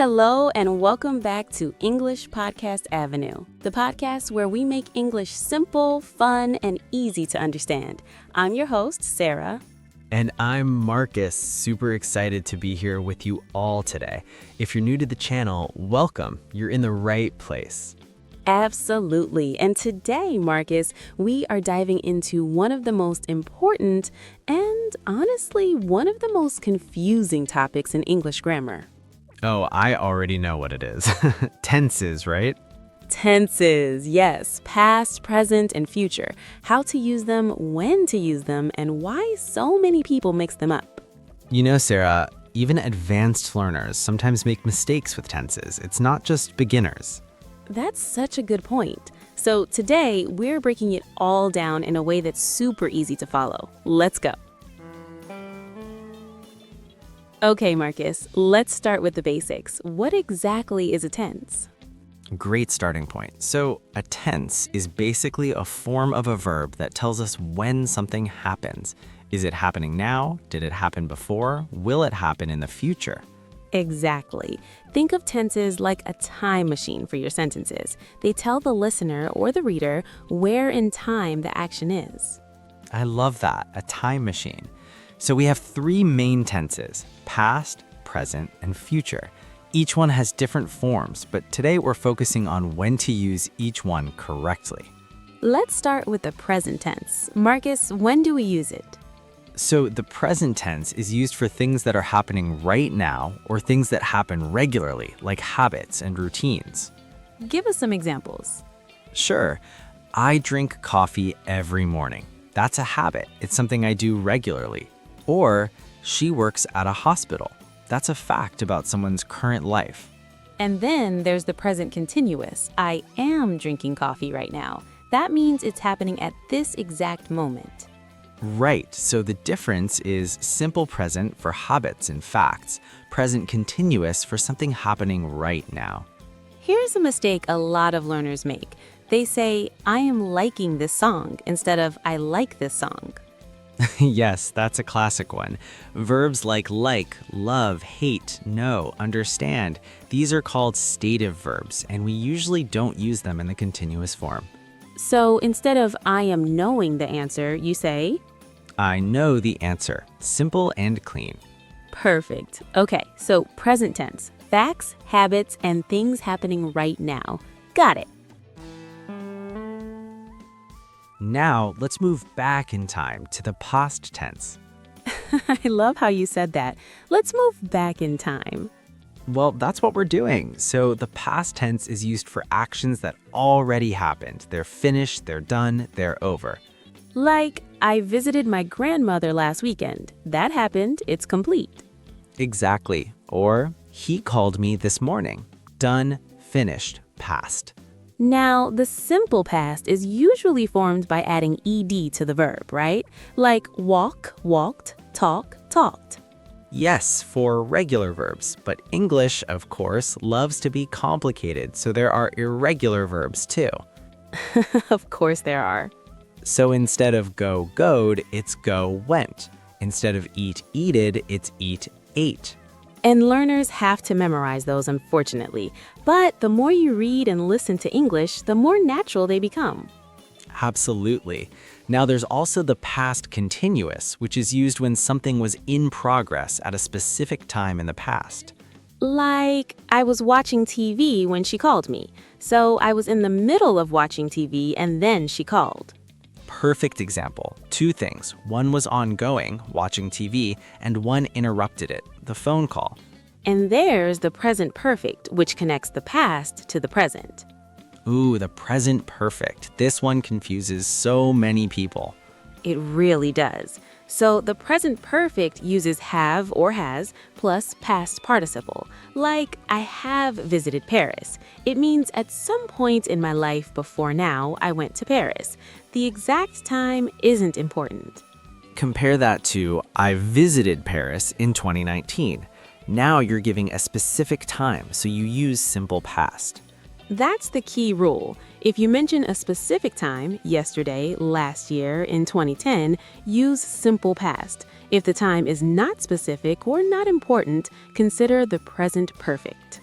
Hello, and welcome back to English Podcast Avenue, the podcast where we make English simple, fun, and easy to understand. I'm your host, Sarah. And I'm Marcus, super excited to be here with you all today. If you're new to the channel, welcome. You're in the right place. Absolutely. And today, Marcus, we are diving into one of the most important and honestly, one of the most confusing topics in English grammar. Oh, I already know what it is. Tenses, right? Tenses, yes, past, present, and future. How to use them, when to use them, and why so many people mix them up. You know, Sarah, even advanced learners sometimes make mistakes with tenses. It's not just beginners. That's such a good point. So today, we're breaking it all down in a way that's super easy to follow. Let's go. Okay, Marcus, let's start with the basics. What exactly is a tense? Great starting point. So, a tense is basically a form of a verb that tells us when something happens. Is it happening now? Did it happen before? Will it happen in the future? Exactly. Think of tenses like a time machine for your sentences. They tell the listener or the reader where in time the action is. I love that, a time machine. So we have three main tenses, past, present, and future. Each one has different forms, but today we're focusing on when to use each one correctly. Let's start with the present tense. Marcus, when do we use it? So the present tense is used for things that are happening right now or things that happen regularly, like habits and routines. Give us some examples. Sure, I drink coffee every morning. That's a habit. It's something I do regularly. Or she works at a hospital. That's a fact about someone's current life. And then there's the present continuous. I am drinking coffee right now. That means it's happening at this exact moment. Right, so the difference is simple present for habits and facts, present continuous for something happening right now. Here's a mistake a lot of learners make. They say, I am liking this song instead of I like this song. Yes, that's a classic one. Verbs like, love, hate, know, understand, these are called stative verbs, and we usually don't use them in the continuous form. So instead of I am knowing the answer, you say, I know the answer. Simple and clean. Perfect. Okay, so present tense, facts, habits, and things happening right now. Got it. Now, let's move back in time to the past tense. I love how you said that. Let's move back in time. Well, that's what we're doing. So the past tense is used for actions that already happened. They're finished, they're done, they're over. Like, I visited my grandmother last weekend. That happened, it's complete. Exactly. Or, he called me this morning. Done, finished, past. Now, the simple past is usually formed by adding ed to the verb, right? Like walk, walked, talk, talked. Yes, for regular verbs, but English, of course, loves to be complicated, so there are irregular verbs too. Of course there are. So instead of go, goed, it's go, went. Instead of eat, eated, it's eat, ate. And learners have to memorize those, unfortunately. But the more you read and listen to English, the more natural they become. Absolutely. Now there's also the past continuous, which is used when something was in progress at a specific time in the past. Like, I was watching TV when she called me. So I was in the middle of watching TV and then she called. Perfect example. Two things. One was ongoing, watching TV, and one interrupted it, the phone call. And there's the present perfect, which connects the past to the present. Ooh, the present perfect. This one confuses so many people. It really does. So the present perfect uses have or has plus past participle. Like, I have visited Paris. It means at some point in my life before now, I went to Paris. The exact time isn't important. Compare that to, I visited Paris in 2019. Now you're giving a specific time, so you use simple past. That's the key rule. If you mention a specific time, yesterday, last year, in 2010, use simple past. If the time is not specific or not important, consider the present perfect.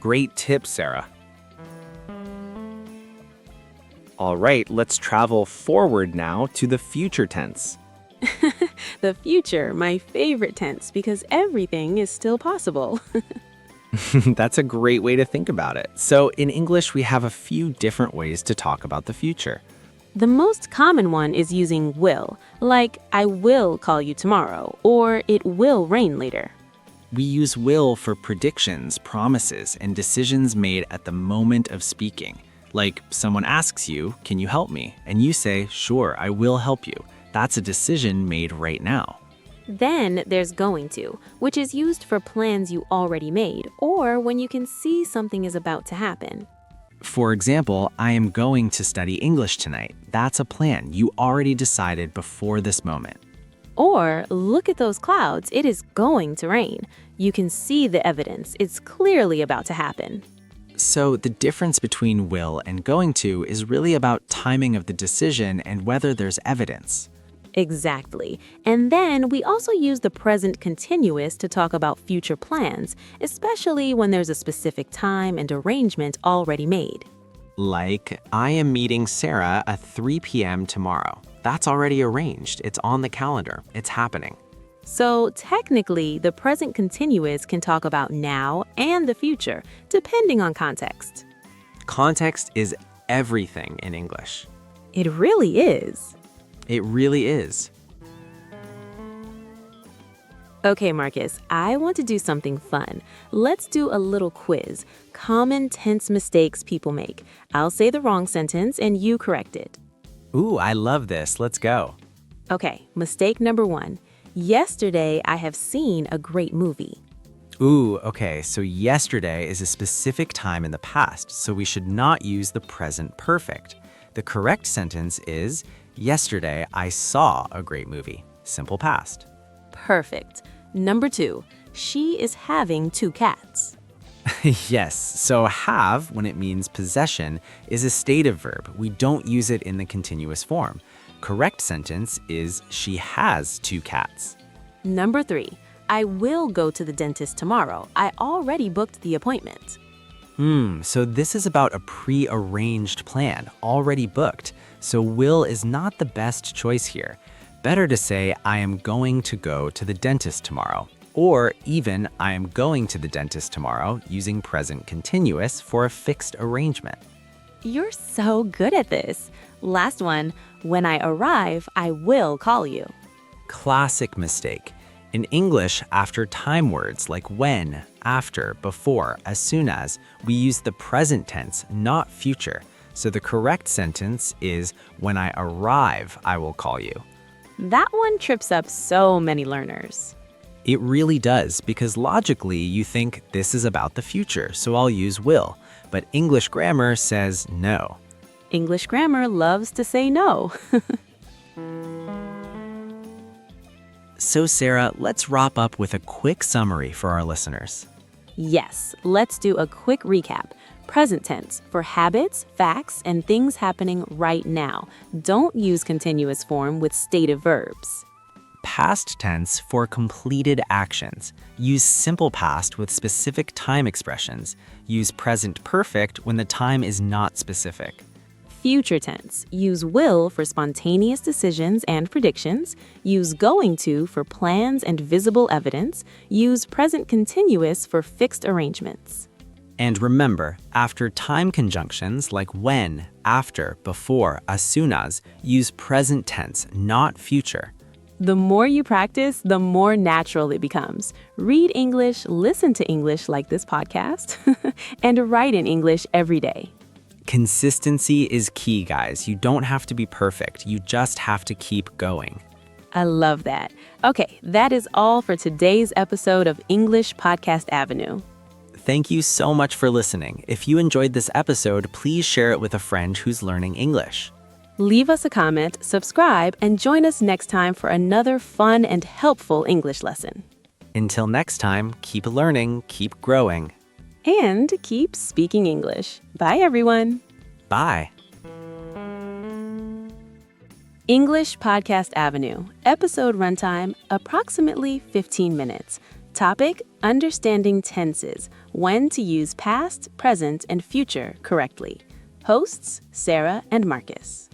Great tip, Sarah. All right, let's travel forward now to the future tense. The future, my favorite tense, because everything is still possible. That's a great way to think about it. So in English, we have a few different ways to talk about the future. The most common one is using will, like I will call you tomorrow, or it will rain later. We use will for predictions, promises, and decisions made at the moment of speaking. Like someone asks you, "Can you help me?" And you say, "Sure, I will help you." That's a decision made right now. Then there's going to, which is used for plans you already made, or when you can see something is about to happen. For example, I am going to study English tonight. That's a plan you already decided before this moment. Or, look at those clouds, it is going to rain. You can see the evidence, it's clearly about to happen. So the difference between will and going to is really about timing of the decision and whether there's evidence. Exactly. And then we also use the present continuous to talk about future plans, especially when there's a specific time and arrangement already made. Like, I am meeting Sarah at 3 p.m. tomorrow. That's already arranged. It's on the calendar. It's happening. So technically, the present continuous can talk about now and the future, depending on context. Context is everything in English. It really is. It really is. Okay, Marcus, I want to do something fun. Let's do a little quiz. Common tense mistakes people make. I'll say the wrong sentence and you correct it. Ooh, I love this. Let's go. Okay, mistake number 1. Yesterday, I have seen a great movie. Ooh, okay, so yesterday is a specific time in the past, so we should not use the present perfect. The correct sentence is, yesterday I saw a great movie. Simple past. Perfect. Number 2, she is having 2 cats. Yes, so have, when it means possession, is a stative verb. We don't use it in the continuous form. Correct sentence is, she has 2 cats. Number 3, I will go to the dentist tomorrow. I already booked the appointment. So this is about a pre-arranged plan, already booked. So will is not the best choice here. Better to say, I am going to go to the dentist tomorrow. Or even, I am going to the dentist tomorrow, using present continuous for a fixed arrangement. You're so good at this. Last one, when I arrive, I will call you. Classic mistake. In English, after time words like when, after, before, as soon as, we use the present tense, not future. So the correct sentence is, when I arrive, I will call you. That one trips up so many learners. It really does, because logically you think this is about the future, so I'll use will. But English grammar says no. English grammar loves to say no. So Sarah, let's wrap up with a quick summary for our listeners. Yes, let's do a quick recap. Present tense for habits, facts, and things happening right now. Don't use continuous form with stative verbs. Past tense for completed actions. Use simple past with specific time expressions. Use present perfect when the time is not specific. Future tense. Use will for spontaneous decisions and predictions. Use going to for plans and visible evidence. Use present continuous for fixed arrangements. And remember, after time conjunctions like when, after, before, as soon as, use present tense, not future. The more you practice, the more natural it becomes. Read English, listen to English like this podcast, and write in English every day. Consistency is key, guys. You don't have to be perfect. You just have to keep going. I love that. Okay, that is all for today's episode of English Podcast Avenue. Thank you so much for listening. If you enjoyed this episode, please share it with a friend who's learning English. Leave us a comment, subscribe, and join us next time for another fun and helpful English lesson. Until next time, keep learning, keep growing. And keep speaking English. Bye, everyone. Bye. English Podcast Avenue. Episode runtime, approximately 15 minutes. Topic: Understanding tenses, when to use past, present, and future correctly. Hosts: Sarah and Marcus.